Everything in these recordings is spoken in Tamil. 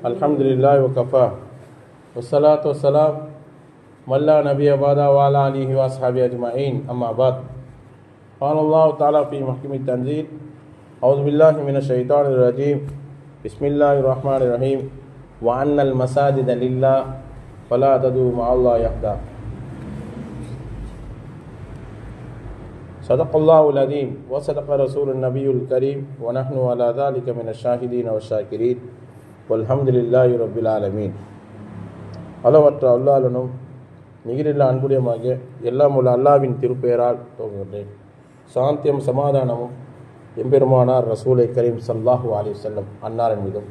अल्हम्दुलिल्लाह वकफ़ा वस्सलातु वस्सलाम मल्ला नबी अबादा वाला आलिहि व अस्हाबी अजमाइन अम्मा बाद क़ालल्लाहु तआला फ़ी महकमित तंज़ील औज़ु बिल्लाहि मिनश शैतानिर रजीम बिस्मिल्लाहिर रहमानिर रहीम व अन्नल मसाजिद लिल्लाह फला तदउ मअल्लाहि अहदा सदक़ल्लाहुल अज़ीम व सदक़ रसूलुन नबियुल करीम व नहनु अला ज़ालिका मिनश ஷாஹிதீன வஷ்ஷாக்கிரீன் வல்ஹம்துலில்லாஹி ரப்பில் ஆலமீன். அளவற்ற அல்லாஹ்வினும் நிகரில்லா அன்புடையமாக எல்லாம் உள்ள அல்லாஹ்வின் திருப்பெயரால் துவங்குகின்றேன். சாந்தியம் சமாதானமும் எம்பெருமானார் ரசூலை கரீம் ஸல்லல்லாஹு அலைஹி வஸல்லம் அன்னாரின் மீதும்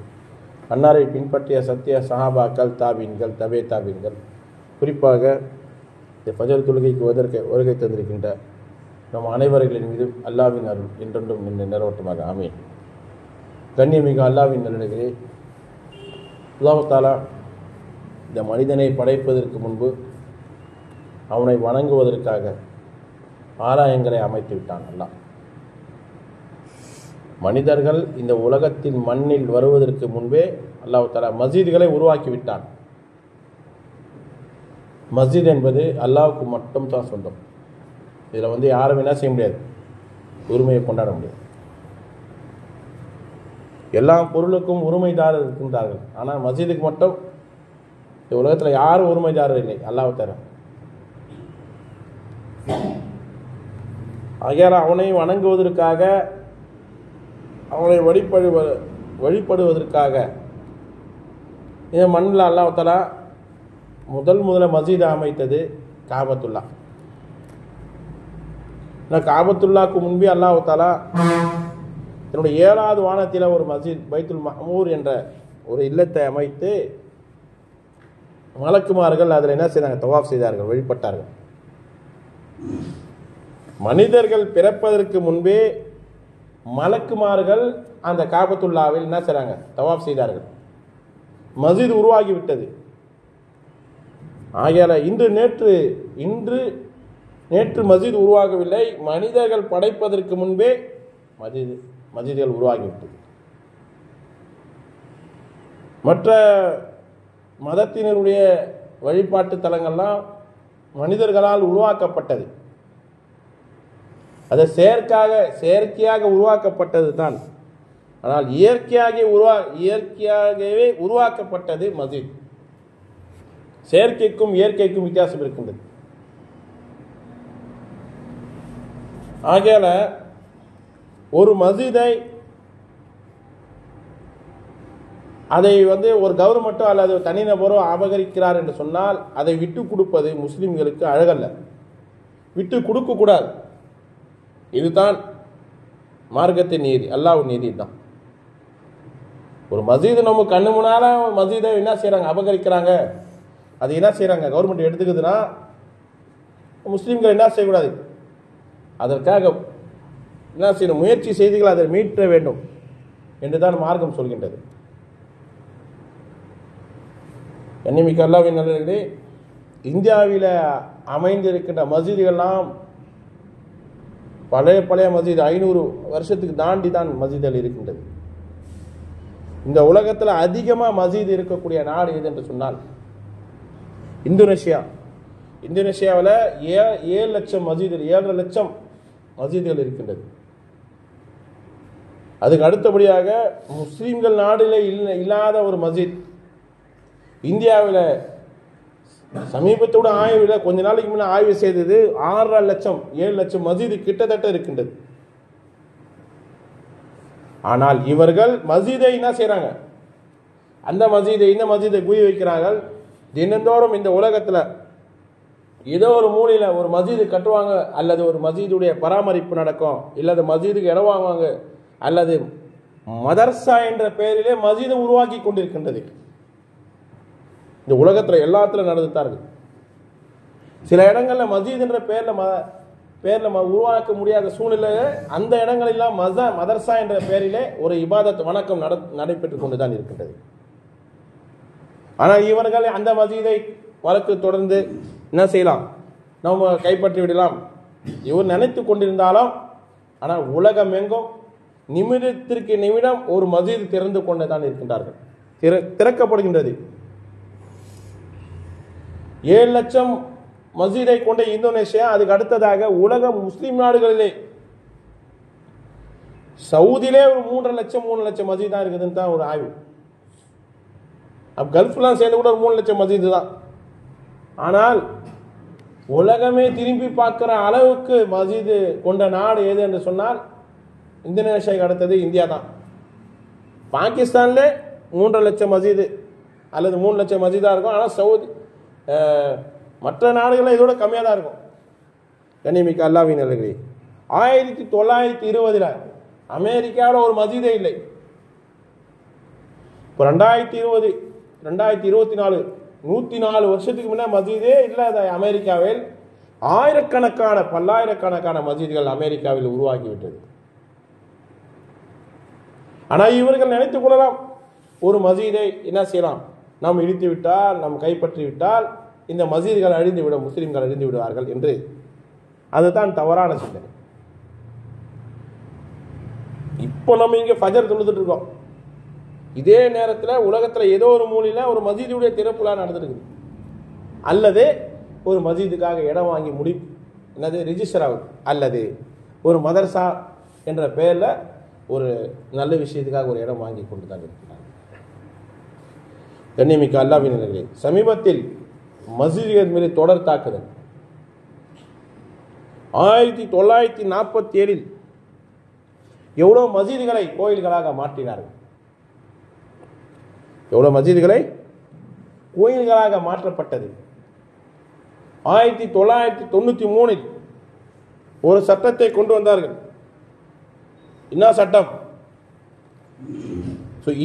அன்னாரை பின்பற்றிய சத்திய சஹாபாக்கள் தாபீன்கள் தபே தாபீன்கள் குறிப்பாக இந்த ஃபஜர் தொழுகைக்கு வருகை தந்திருக்கின்ற நம் அனைவர்களின் மீதும் அல்லாஹ்வின் அருள் என்றென்றும் நிறவட்டமாக ஆமீன். கண்ணியமிகு அல்லாஹ்வின் நல்லடிகளே, அல்லாஹ் தஆலா இந்த மனிதனை படைப்பதற்கு முன்பு அவனை வணங்குவதற்காக ஆலயங்களை அமைத்து விட்டான். அல்லாஹ் மனிதர்கள் இந்த உலகத்தின் மண்ணில் வருவதற்கு முன்பே அல்லாஹ் தஆலா மஸ்ஜிதுகளை உருவாக்கி விட்டான். மஸ்ஜித் என்பது அல்லாஹ்வுக்கு மட்டும் தான் சொந்தம். இதில் யாரும் என்ன செய்ய முடியாது, உரிமையை கொண்டாட முடியாது. எல்லா பொருளுக்கும் உரிமைதாரர் இருக்கின்றார்கள், ஆனால் மஸ்ஜிதுக்கு மட்டும் இந்த உலகத்தில் யாரும் உரிமைதாரர் இல்லை, அல்லாஹ் தஆலா. ஆகையால் அவனை வணங்குவதற்காக அவனை வழிபடுவதற்காக இந்த மண்ணில் அல்லாஹ் தஆலா முதல்ல மஸ்ஜிதை அமைத்தது காபத்துல்லா. காபத்துல்லாவுக்கு முன்பே அல்லாஹ் தஆலா தன்னுடைய 7வது வானத்தில் ஒரு மஸ்ஜித் பைத்துல் மஹ்மூர் என்ற ஒரு இல்லத்தை அமைத்து மலக்குமார்கள் அதில் என்ன செய்தாங்க, தவாஃப் செய்தார்கள், வழிபட்டார்கள். மனிதர்கள் பிறப்பதற்கு முன்பே மலக்குமார்கள் அந்த காபத்துல்லாவில் என்ன செய்றாங்க, தவாஃப் செய்தார்கள். மஸ்ஜித் உருவாகிவிட்டது. ஆகையால நேற்று மஸ்ஜித் உருவாகவில்லை, மனிதர்கள் படைப்பதற்கு முன்பே மஸ்ஜிதுகள் உருவாகிவிட்டது. மற்ற மதத்தினருடைய வழிபாட்டு தலங்கள்லாம் மனிதர்களால் உருவாக்கப்பட்டது. அது செயற்கையாக உருவாக்கப்பட்டது தான். ஆனால் இயற்கையாகவே உருவாக்கப்பட்டது மஸ்ஜித். செயற்கைக்கும் இயற்கைக்கும் வித்தியாசம் இருக்கின்றது. ஆகையால ஒரு மஸ்ஜிதை அதை ஒரு கவர்மெண்ட்டோ அல்லது தனிநபரோ அபகரிக்கிறார் என்று சொன்னால் அதை விட்டு கொடுப்பது முஸ்லிம்களுக்கு அழகல்ல, விட்டு கொடுக்க கூடாது. இதுதான் மார்க்கத்தின் நீதி, அல்லாஹ்வின் நீதி தான். ஒரு மஸ்ஜித் நம்ம கண்ணு முன்னால மஸ்ஜிதை என்ன செய்யறாங்க, அபகரிக்கிறாங்க. அது என்ன செய்யறாங்க, கவர்மெண்ட் எடுத்துக்குதுன்னா முஸ்லிம்கள் என்ன செய்யக்கூடாது, அதற்காக என்ன செய்யணும், முயற்சி செய்திகள் அதை மீட்ட வேண்டும் என்றுதான் மார்க்கம் சொல்கின்றது. கண்ணியமிக்க அல்லாஹ்வின் நல்லடிகளே, இந்தியாவில் அமைந்திருக்கின்ற மஸ்ஜிதுகள்லாம் பழைய மஸ்ஜித் 500 வருஷத்துக்கு தாண்டி தான் மஸ்ஜிதுகள் இருக்கின்றது. இந்த உலகத்தில் அதிகமாக மஸ்ஜித் இருக்கக்கூடிய நாடு எது என்று சொன்னால் இந்தோனேஷியாவில் 7 லட்சம் மஸ்ஜிதுகள், 7.5 லட்சம் மஸ்ஜிதுகள் இருக்கின்றது. அதுக்கு அடுத்தபடியாக முஸ்லீம்கள் நாடில் இல்லாத ஒரு மஸ்ஜித் இந்தியாவில் சமீபத்தோட ஆய்வில் கொஞ்ச நாளைக்கு முன்னே ஆய்வு செய்தது 6.5 லட்சம் 7 லட்சம் மஸ்ஜிது கிட்டத்தட்ட இருக்கின்றது. ஆனால் இவர்கள் மஸ்ஜிதை என்ன செய்யறாங்க, அந்த மஸ்ஜிதை இந்த மஸ்ஜிதை குறி வைக்கிறார்கள். தினந்தோறும் இந்த உலகத்தில் ஏதோ ஒரு மூலையில் ஒரு மஸ்ஜிது கட்டுவாங்க, அல்லது ஒரு மஸ்ஜிதுடைய பராமரிப்பு நடக்கும், இல்லது மஸ்ஜிதுக்கு இடம் வாங்குவாங்க, அல்லது மதர்சா என்ற பெயரிலே மஸ்ஜிதை உருவாக்கி கொண்டிருக்கின்றது. இந்த உலகத்தில் எல்லாத்திலும் நடந்துட்டார்கள். சில இடங்களில் மஸ்ஜித் என்ற பெயரில் உருவாக்க முடியாத சூழ்நிலையில அந்த இடங்களெல்லாம் மதர்சா என்ற பெயரிலே ஒரு இபாதத் வணக்கம் நடைபெற்றுக் கொண்டுதான் இருக்கின்றது. ஆனால் இவர்கள் அந்த மஸ்ஜிதை வழக்கு தொடர்ந்து என்ன செய்யலாம், நம்ம கைப்பற்றி விடலாம் இவர் நினைத்து கொண்டிருந்தாலும், ஆனால் உலகம் எங்கும் நிமிடத்திற்கு நிமிடம் ஒரு மஸ்ஜித் திறந்து கொண்டு தான் இருக்கின்றார்கள், திறக்கப்படுகின்றது. 7 லட்சம் மஸ்ஜிதை கொண்ட இந்தோனேஷியா, அதுக்கு அடுத்ததாக உலக முஸ்லிம் நாடுகளிலே சவுதியிலே ஒரு 3 லட்சம் மஸ்ஜித் தான் இருக்குதுன்னு தான் ஒரு ஆய்வு. கல்ஃப்லாம் சேர்ந்து கூட ஒரு 3 லட்சம் மஸ்ஜித் தான். ஆனால் உலகமே திரும்பி பார்க்கிற அளவுக்கு மஸ்ஜித் கொண்ட நாடு எது என்று சொன்னால் இந்தோனேஷியாவுக்கு அடுத்தது இந்தியா தான். பாகிஸ்தான்ல 3 லட்சம் மஸ்ஜித் அல்லது 3 லட்சம் மஸ்ஜிதா இருக்கும். ஆனால் சவுதி மற்ற நாடுகளில் இதோட கம்மியாக தான் இருக்கும். கண்ணியமிக்க அல்லாஹ்வின் நல்லடியார்களே, 1920 அமெரிக்காவில் ஒரு மஸ்ஜிதே இல்லை. இப்போ 2020 2024 104 வருஷத்துக்கு முன்னே மஸ்ஜிதே இல்லாத அமெரிக்காவில் பல்லாயிரக்கணக்கான மஸ்ஜித்கள் அமெரிக்காவில் உருவாக்கிவிட்டது. ஆனால் இவர்கள் நினைத்துக் கொள்ளலாம், ஒரு மஸ்ஜிதை என்ன செய்யலாம், நாம் இடித்து விட்டால், நாம் கைப்பற்றி விட்டால் இந்த மஸ்ஜித்கள் அழிந்துவிடும், முஸ்லிம்கள் அழிந்து விடுவார்கள் என்று. அதுதான் தவறான சிந்தனை. இப்போ நம்ம இங்கே ஃபஜர் தொழுதுட்டு இருக்கோம், இதே நேரத்தில் உலகத்தில் ஏதோ ஒரு மூலையில் ஒரு மஸ்ஜிதுடைய திறப்புலா நடந்துருக்குது, அல்லது ஒரு மஸ்ஜிதுக்காக இடம் வாங்கி என்னது ரிஜிஸ்டர் ஆகுது, அல்லது ஒரு மதரசா என்ற பெயரில் ஒரு நல்ல விஷயத்துக்காக ஒரு இடம் வாங்கி கொண்டு தான் இருக்கிறார். கண்ணியமிக்க அல்லாஹ்வின் நல்லடியார்களே, சமீபத்தில் மஸ்ஜிதுகள் மீது தொடர் தாக்குதல். 1947 எவ்வளவு மஸ்ஜிதுகளை கோயில்களாக மாற்றினார்கள், எவ்வளவு மஸ்ஜிதுகளை கோயில்களாக மாற்றப்பட்டது. 1993 ஒரு சட்டத்தை கொண்டு வந்தார்கள். என்ன சட்டம்?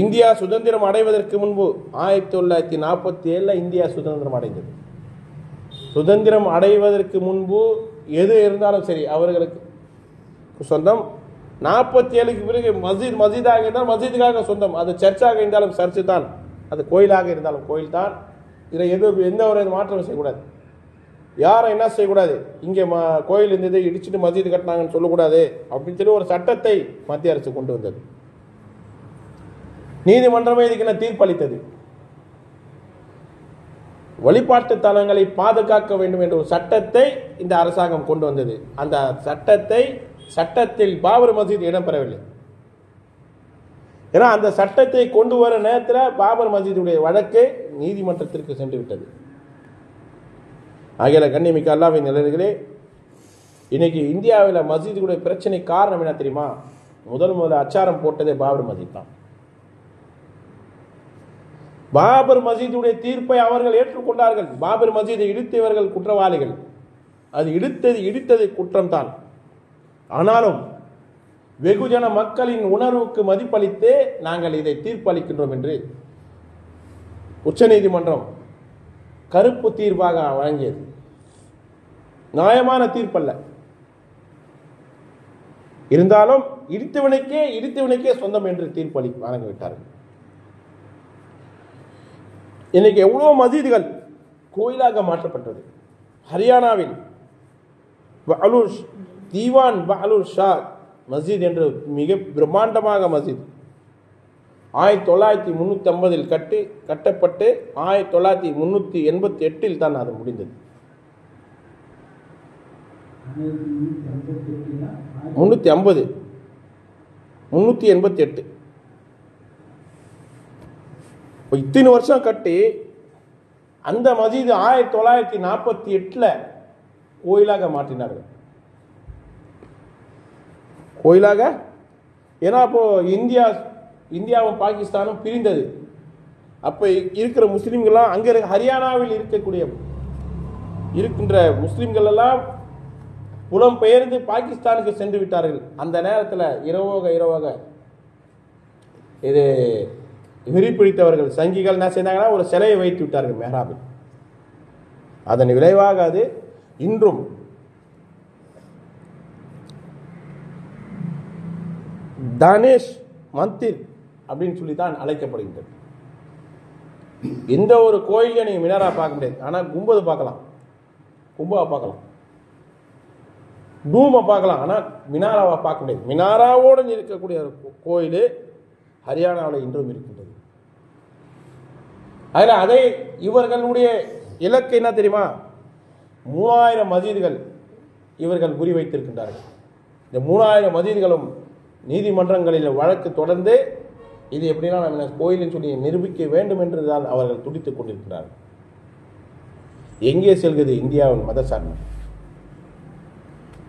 இந்தியா சுதந்திரம் அடைவதற்கு முன்பு 1947 இந்தியா சுதந்திரம் அடைந்தது. சுதந்திரம் அடைவதற்கு முன்பு எது இருந்தாலும் சரி அவர்களுக்கு சொந்தம். 47க்கு பிறகு மஸ்ஜிதாக இருந்தால் மஸ்ஜிதுக்காக சொந்தம், அது சர்ச்சாக இருந்தாலும் சர்ச்சு தான், அது கோயிலாக இருந்தாலும் கோயில் தான். இதில் எந்த ஒரு மாற்றம் செய்யக்கூடாது. யாரும் என்ன செய்யக்கூடாது, இங்கே கோயில் இருந்ததை இடிச்சுட்டு மஸ்ஜித் கட்டினாங்கன்னு சொல்லக்கூடாது அப்படின்னு சொல்லி ஒரு சட்டத்தை மத்திய அரசு கொண்டு வந்தது. நீதிமன்றமே இதுக்கு என்ன தீர்ப்பளித்தது? வழிபாட்டு தலங்களை பாதுகாக்க வேண்டும் என்ற ஒரு சட்டத்தை இந்த அரசாங்கம் கொண்டு வந்தது. அந்த சட்டத்தில் பாபர் மஸ்ஜித் இடம்பெறவில்லை. ஏன்னா அந்த சட்டத்தை கொண்டு வர நேரத்தில் பாபர் மஸ்ஜிதுடைய வழக்கு நீதிமன்றத்திற்கு சென்று விட்டது. ஆகிய கண்ணியமிக்க அல்லாஹ்வின் நல்லடியார்களே, இன்னைக்கு இந்தியாவில் மஸ்ஜிதுடைய பிரச்சனை காரணம் என்ன தெரியுமா? முதல்ல அச்சாரம் போட்டதே பாபர் மஸ்ஜித் தான். பாபர் மஸ்ஜிதுடைய தீர்ப்பை அவர்கள் ஏற்றுக்கொண்டார்கள். பாபர் மஸ்ஜிதை இடித்தவர்கள் குற்றவாளிகள், அது இடித்தது குற்றம் தான். ஆனாலும் வெகுஜன மக்களின் உணர்வுக்கு மதிப்பளித்து நாங்கள் இதை தீர்ப்பளிக்கின்றோம் என்று உச்ச நீதிமன்றம் கருப்பு தீர்ப்பாக வழங்கியது. நியாயமான தீர்ப்பல்ல. இருந்தாலும் இடித்தவனுக்கே சொந்தம் என்று தீர்ப்பளி வழங்கிவிட்டார்கள். இன்னைக்கு எவ்வளவு மஸ்ஜிதுகள் கோயிலாக மாற்றப்பட்டது. ஹரியானாவில் தீவான் பஹலூர் ஷா மஸ்ஜித் என்று மிக பிரம்மாண்டமாக மஸ்ஜித் 1950 கட்டப்பட்டு 1988 தான் அது முடிந்தது. 388 இத்தனை வருஷம் கட்டி அந்த மஸ்ஜித் 1948 கோயிலாக மாற்றினார்கள். கோயிலாக. ஏன்னா அப்போ இந்தியாவும் பாகிஸ்தானும் பிரிந்தது. அப்ப இருக்கிற முஸ்லிம்கள்லாம் அங்க ஹரியானாவில் இருக்கின்ற முஸ்லிம்கள் எல்லாம் புலம் பெயர்ந்து பாகிஸ்தானுக்கு சென்று விட்டார்கள். அந்த நேரத்தில் இரவோக இது விரிப்பிடித்தவர்கள் சங்கிகள் என்ன செய்தாங்கன்னா ஒரு சிலையை வைத்து விட்டார்கள் மெஹராபில். அதன் விளைவாக அது இன்றும் தானேஷ் மந்திர் அப்படின்னு சொல்லி தான் அழைக்கப்படுகின்றது. எந்த ஒரு கோயிலையும் நீங்க மினாரா பார்க்க முடியாது, ஆனா கும்பது பார்க்கலாம், கும்பா பார்க்கலாம். டூமை பார்க்கலாம், ஆனால் மினாராவை பார்க்க முடியாது. மினாராவோடு இருக்கக்கூடிய கோயில் ஹரியானாவில் இன்றும் இருக்கின்றது. அதில் அதை இவர்களுடைய இலக்கு என்ன தெரியுமா? 3000 மசீதுகள் இவர்கள் குறிவைத்திருக்கின்றார்கள். இந்த 3000 மசீதுகளும் நீதிமன்றங்களில் வழக்கு தொடர்ந்து இது எப்படின்னா நம்ம கோயிலின் சொல்லி நிரூபிக்க வேண்டும் என்று தான் அவர்கள் துடித்துக் கொண்டிருக்கிறார்கள். எங்கே செல்கிறது இந்தியாவின் மதசார்பு?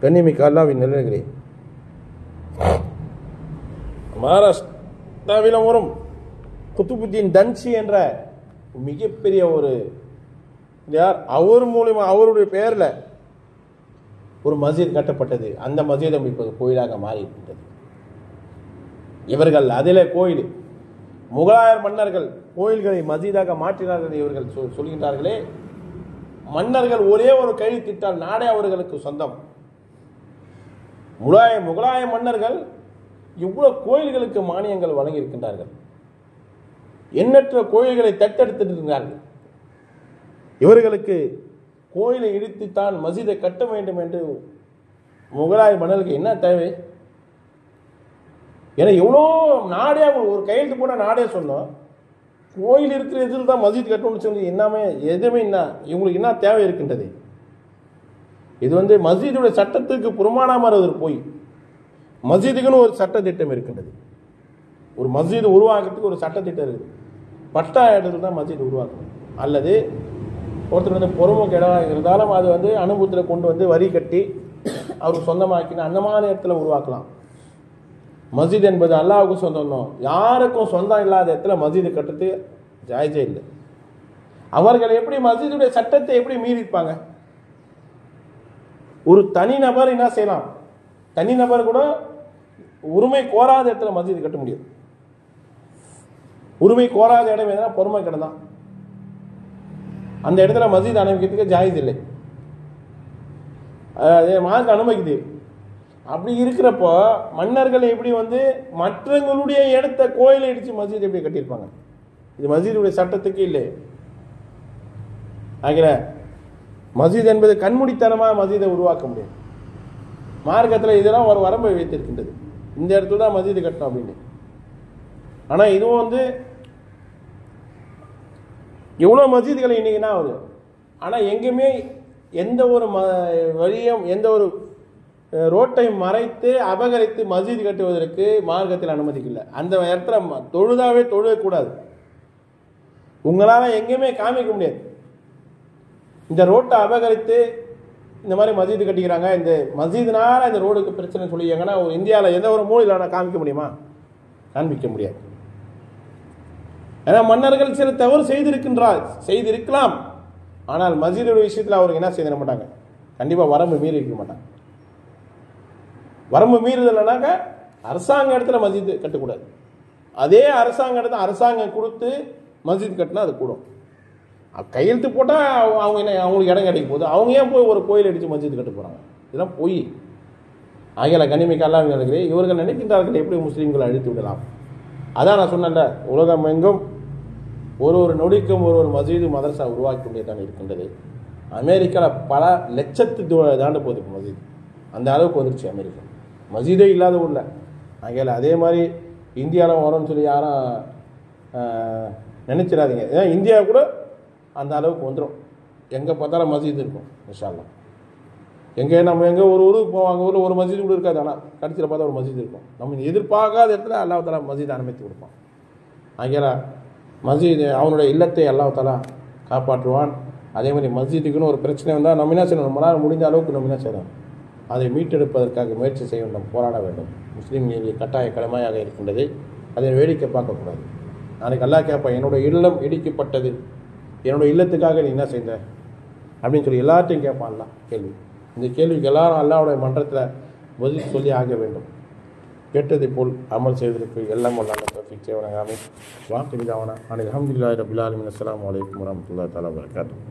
கண்ணிமிக்க அல்லாஹ்வின் நிலைகளே, மகாராஷ்டிராவில் வரும் குத்துபுத்தீன் தன்சி என்ற மிகப்பெரிய ஒரு யார், அவர் மூலமா அவருடைய பெயரில் ஒரு மஸ்ஜித் கட்டப்பட்டது. அந்த மஸ்ஜிதம் இப்போது கோயிலாக மாறி இருக்கின்றது. இவர்கள் அதில் கோயில், முகலாயர் மன்னர்கள் கோயில்களை மஸ்ஜிதாக மாற்றினார்கள். இவர்கள் சொல்கின்றார்களே, மன்னர்கள் ஒரே ஒரு கையெழுத்திட்டால் நாடே அவர்களுக்கு சொந்தம். முகலாய மன்னர்கள் இவ்வளவு கோயில்களுக்கு மானியங்கள் வழங்கி இருக்கின்றார்கள். எண்ணற்ற கோயில்களை தத்தெடுத்திருக்கிறார்கள். இவர்களுக்கு கோயிலை இடித்துத்தான் மஸ்ஜிதை கட்ட வேண்டும் என்று முகலாய மன்னர்களுக்கு என்ன தேவை? ஏன்னா எவ்வளோ நாடே ஒரு கையெழுத்து போட நாடே சொன்னோம், கோயில் இருக்கிற இதில் தான் மஸ்ஜித் கட்டணும்னு சொல்லி என்னமே எதுவுமே என்ன இவங்களுக்கு என்ன தேவை இருக்கின்றது? இது மஸ்ஜிதுடைய சட்டத்துக்கு புறமானாமல் அது போய் மஸ்ஜிதுக்குன்னு ஒரு சட்டத்திட்டம் இருக்கின்றது. ஒரு மஸ்ஜித் உருவாக்குறதுக்கு ஒரு சட்டத்திட்டம் இருக்குது. பட்டா இடத்துல தான் மஸ்ஜித் உருவாக்கணும். அல்லது ஒருத்தர் பொறுமுக இடம் இருந்தாலும் அது அனுபவத்தில் கொண்டு வரி கட்டி அவருக்கு சொந்தமாக்கினா அந்த மாதிரி இடத்துல உருவாக்கலாம். மஸ்ஜித் என்பது அல்லாஹ்வுக்கு சொந்தம். யாருக்கும் சொந்தம் இல்லாத இடத்துல மஸ்ஜிது கட்டுறது ஜாயிஸே இல்லை. அவர்கள் எப்படி மஸ்ஜிதுடைய சட்டத்தை எப்படி மீறிப்பாங்க? ஒரு தனிநபர் என்ன செய்யலாம்? தனிநபர் கூட உரிமை கோராத இடத்துல மஸ்ஜித் கட்ட முடியும். உரிமை கோராத இடம் எதுனா பொறுமை இடம் தான். அந்த இடத்துல மஸ்ஜித் அனுமதிக்கிறதுக்கு ஜாயிஸ் இல்லை. அதே மார்க்க அனுமதிக்குது. அப்படி இருக்கிறப்போ மன்னர்கள் எப்படி மற்றவங்களுடைய இடத்த கோயிலை இடிச்சு மஸ்ஜித் எப்படி கட்டியிருப்பாங்க? இது மஸ்ஜிதுடைய சட்டத்துக்கு இல்லை. ஆகிற மஸ்ஜித் என்பது கண்மூடித்தனமாக மஸ்ஜிதை உருவாக்க முடியும். மார்க்கத்தில் இதெல்லாம் ஒரு வரம்பை வைத்திருக்கின்றது. இந்த இடத்துல தான் மஸ்ஜிது கட்டணும் அப்படின்னு. ஆனால் இதுவும் எவ்வளோ மஸ்ஜிதுகள் இன்னைக்குன்னா ஆகுது. ஆனால் எங்கேயுமே எந்த ஒரு வழியும் எந்த ஒரு ரோட்டை மறைத்து அபகரித்து மஸ்ஜித் கட்டுவதற்கு மார்க்கத்தில் அனுமதிக்கல. அந்த இடத்துல தொழுதாவே தொழுவக்கூடாது. உங்களால் எங்கேயுமே காமிக்க முடியாது. இந்த ரோட்டை அபகரித்து இந்த மாதிரி மஸ்ஜித் கட்டிக்கிறாங்க, இந்த மஸ்ஜித்னால இந்த ரோடுக்கு பிரச்சனை சொல்லியாங்கன்னா ஒரு இந்தியாவில் எந்த ஒரு மூலையில் காமிக்க முடியுமா? காண்பிக்க முடியாது. ஏன்னா மன்னர்கள் சில தவறு செய்திருக்கலாம். ஆனால் மஸ்ஜிதுடைய விஷயத்தில் அவருக்கு என்ன செய்திட மாட்டாங்க, கண்டிப்பாக வரம்பு மீறி இருக்க மாட்டாங்க. வரம்பு மீறுதல்னாக்க அரசாங்க இடத்துல மஸ்ஜித் கட்டக்கூடாது. அதே அரசாங்க இடத்துல அரசாங்கம் கொடுத்து மஸ்ஜித் கட்டினா அது கூடும். கையெழுத்து போட்டால் அவங்க என்ன அவங்களுக்கு இடம் கிடைக்கும் போது அவங்க ஏன் போய் ஒரு கோயில் அடித்து மஸ்ஜித் கட்ட போகிறாங்க? இதெல்லாம் போய் ஆகிய கனிமிக்க எல்லாம் நினைக்கிறேன். இவர்கள் நினைக்கின்றார்கள் எப்படி முஸ்லீம்களை அழித்து விடலாம். அதான் நான் சொன்னேன்ல, உலகம் எங்கும் ஒரு நொடிக்கும் ஒரு மஸ்ஜிது மதரசா உருவாக்கி கொண்டே தான் இருக்கின்றது. அமெரிக்காவில் பல லட்சத்து தாண்ட போகுது மஸ்ஜித். அந்த அளவுக்கு வந்துருச்சு அமெரிக்கா. மஸ்ஜிதே இல்லாத ஊரில். ஆகையால் அதே மாதிரி இந்தியாவில் வரும்னு சொல்லி யாரும் நினைச்சிடாதீங்க. ஏன்னா இந்தியா கூட அந்த அளவுக்கு வந்துடும். எங்கே பார்த்தாலும் மஸ்ஜித் இருக்கும் இன்ஷா அல்லாஹ். நம்ம எங்கே ஒரு ஊருக்கு போவோம், அங்கே ஊரில் ஒரு மஸ்ஜித் கூட இருக்காது. ஆனால் கடைசியில் பார்த்தா ஒரு மஸ்ஜித் இருக்கும். நம்ம எதிர்பார்க்காத இடத்துல அல்லாஹ் தஆலா மஸ்ஜித் அனுமதி கொடுப்பான். ஆகையால் மஸ்ஜித் அவனுடைய இல்லத்தை அல்லாஹ் தஆலா காப்பாற்றுவான். அதே மாதிரி மஸ்ஜிதுக்குன்னு ஒரு பிரச்சனை வந்தால் நம்ம என்ன செய்யணும்? நம்மளால் முடிந்த அளவுக்கு நம்ம என்ன செய்யணும்? அதை மீட்டெடுப்பதற்காக முயற்சி செய்ய வேண்டும், போராட வேண்டும். முஸ்லீம்களுடைய கட்டாய கடமையாக இருக்கின்றது. அதை வேடிக்கை பார்க்கக்கூடாது. நாளைக்கு அல்லாஹ் கேட்பான், என்னோட இல்லம் இடிக்கப்பட்டது, என்னோட இல்லத்துக்காக நீ என்ன செய்த அப்படின்னு சொல்லி எல்லாத்தையும் கேட்பான் அல்லாஹ் கேள்வி. இந்த கேள்விக்கு எல்லாரும் அல்லாஹ்வுடைய மன்றத்தில் பதில் சொல்லி ஆக வேண்டும். கேட்டதை போல் அமல் செய்வதற்கு எல்லாம் அல்லாஹ் தௌஃபீக் செய்வானாக. ஆமீன். வாக்கில் தாவானா அல்ஹம்துலில்லாஹி ரப்பில் ஆலமீன். அஸ்ஸலாமு அலைக்கும் வரஹ்மத்துல்லாஹி தஆலா வபரகாத்துஹு.